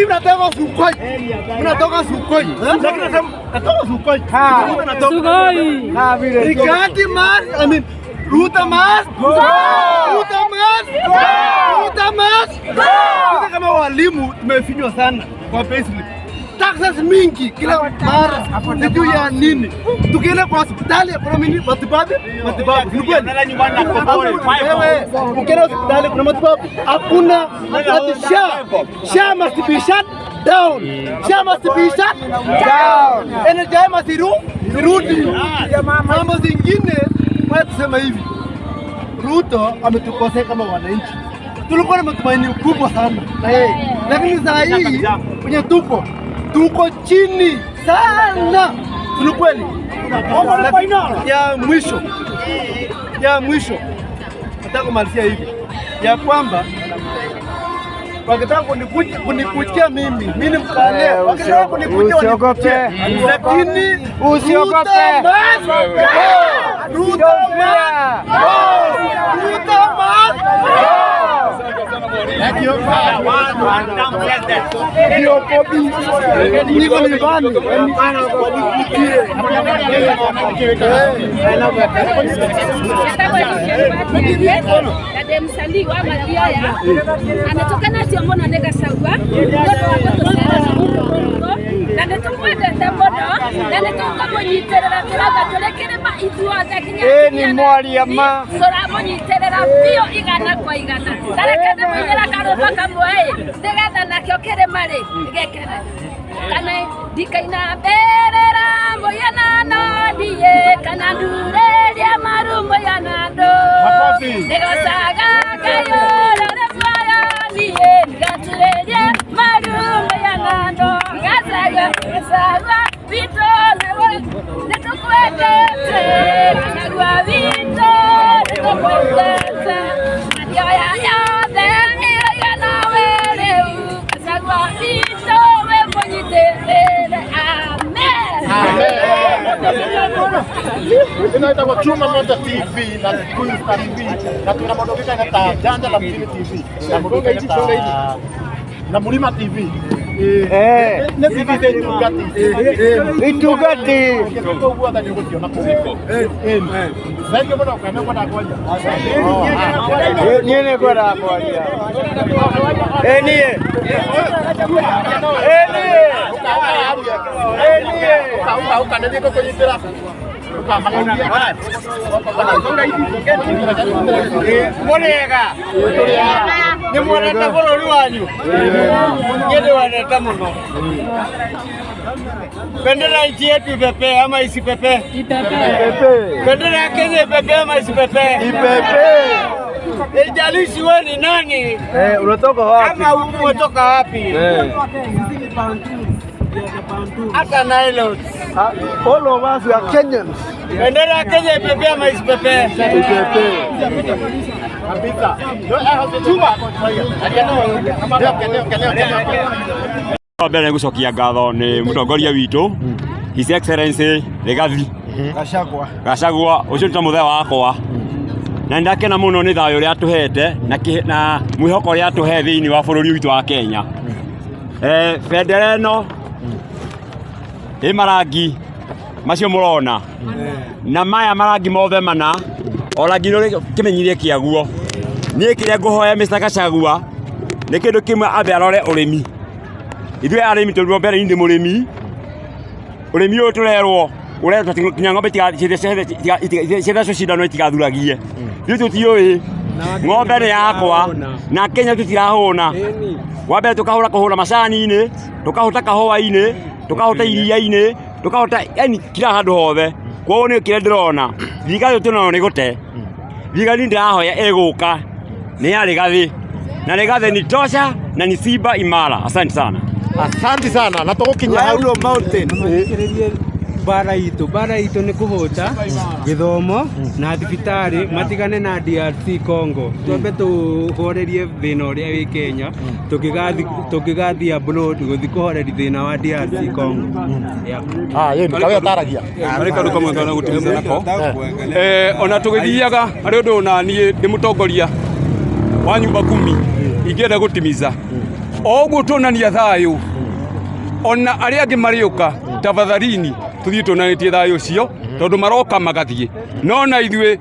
Natoka Sukhoi. Natoka Sukhoi. Lakini natoka Sukhoi. Sukhoi. Rigati mas, I mean Ruto mas. Ruto mas. Ruto mas. Sisi kama walimu tumefinywa sana kwa payslip. Taxes mingi kila mara. Sijui ya nini. Tukienda kwa hospitali kuna matibabu. Ni kweli. Wewe ukienda hospitali kuna matibabu. Hakuna ati SHA must be shut down. SHA must be shut down. NHIF must irudi. Mambo zingine kwa tusema hivi. Ruto ametukosea kama wananchi. Tulikuwa na matumaini kubwa sana na yeye. Lakini saa hii kwenye tuko chini sana. Ni kweli. Ya mwisho nataka kumalizia hivi ya kwamba wakitaka kunikuchia mimi ni mkale, wakitaka kunikuchia lakini usiogope. Ruto anatokana ati mbona ndega sawa ni mwali ama sora monyiterera bio igana kwa igana tarekane mwira karoba kamwe ndegatha nakyo kere mari igekere kana dikaina berera moyana no die kana ndureria marumo yana ndo ndegasaga kayo rarefaya die ngatureria marumo yana ndo gasaga vitole netukwetete nagwa vito netukwetete ya ya nawe kasagwa vito we monyiterere amen. Inaita kwa Chuma Moja TV na Kikuyu TV na tunamondokeka na Janja la Mjini TV na mondokeka na Mulima TV. Itugati. Niene kwa rakoja. Enie. Monega. Ni mwana bora wanyu. Ngede wanata muno. Bendera nchi yetu ipepe ama isipepe? Ipepe. Bendera ya Kenya ipepe ama isipepe? Ipepe. Ijalishi wewe ni nani? Unatoka wapi? Kama umetoka wapi? Hata Nile. All of us we are Kenyans. Bendera ya Kenya ipepe ama isipepe? Ipepe. Kabisa. Chuma. Mbere gucokia ngatho ni mutongoria witu His Excellency Rigathi Gachagua ucio nta muthe wakwa na ndakena muno ni thayo ria tuhete na mwihoko ria tuhe thiini wa bururi witu wa Kenya. Bendera ino marangi macio murona na maya marangi mothe mana orangi no kimenyirie kiaguo ni kire nguhoya Mr. Gachagua ni kindu kimwe ambe arore urimi ithuĩ arĩmi tondũ mbere ndi mũrĩmi ũrĩmi ũyũ tũrerwo ũretwo kinya ng'ombe ciethecwo cindano itigathuragie ithuĩ tũtiũĩ ng'ombe nĩ yakwa na Kenya tũtirahũna wa mbere tũkahũra kũhũra macani-inĩ tũkahũta kahũa-inĩ tũkahũta iria-inĩ tũkahũta yani kila handũ hothe koguo nĩ kĩrĩa ndĩrona thirikari tũnayo nĩ gũte thirikari ndĩrahoya ĩgũka nĩ ya Rigathi na Rigathi ni tosha na ni Simba imara. Asante sana. Asante sana. Na tugukinya hau mountain. Bara itu ni kuhota githomo na thibitari matigane na DRC Congo. Twambe tuhorerie thina uria wi Kenya tukigathi abroad guthi kuhoreria thina wa DRC Congo. Yeye kawe ataragia. Areka nduka mwega na gutimiza nako. Ona tugithiaga ari undu ona nie ndi mutongoria wa nyumba 10 ingienda gutimiza oguo tuonania thayu ona aria angi mariuka tafadhalini tuthie tuonanitie thayu ucio tondu maroka magathie no na ithue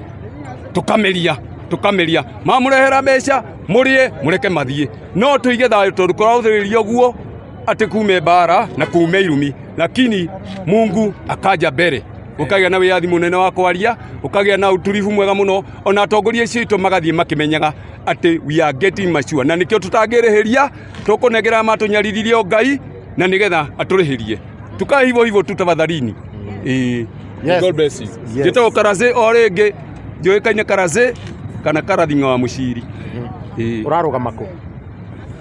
tukameria mamurehera mbeca murie mureke mathie no tuige thayu tondu kurathiririo guo ati kume bara na kume irumi lakini Mungu akaja mbere ukagia na wiyathi munene wa kwaria ukagia na uturifu mwega muno ona atongoria citu magathie makimenyaga ati we are getting mature na nikio tutangirihiria tukunegera matunyariririe Ngai na nigetha aturihirie tuka hivyo tu tafadhalini. God bless you. Jito Karaze orenge joikaine Karaze kana Karathinga wa Muciri. Urarugama ku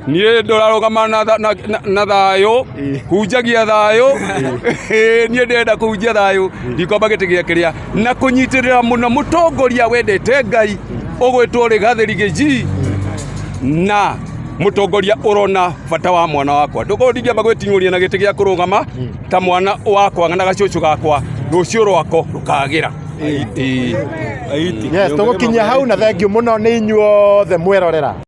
niä ndårarågama na thayå hunjagia thayå niä ndenda kũhunjia thayũ ndikomba gĩtĩ gĩake kĩrĩa na kũnyitĩrĩra mũno mũtongoria wendete Ngai ũgwĩtwo Rigathĩ Gachagua na mũtongoria ũrona bata wa mwana wakwa ndũkũndigĩa magwĩting'ũria na gĩtĩ gĩa kũrũgama ta mwana wakwa na gacũcũ gakwa rũciũ rwako rũkagĩra. Yes, tũgũkinyia hau na thengiũ mũno nĩ inyuothe mwĩrorera.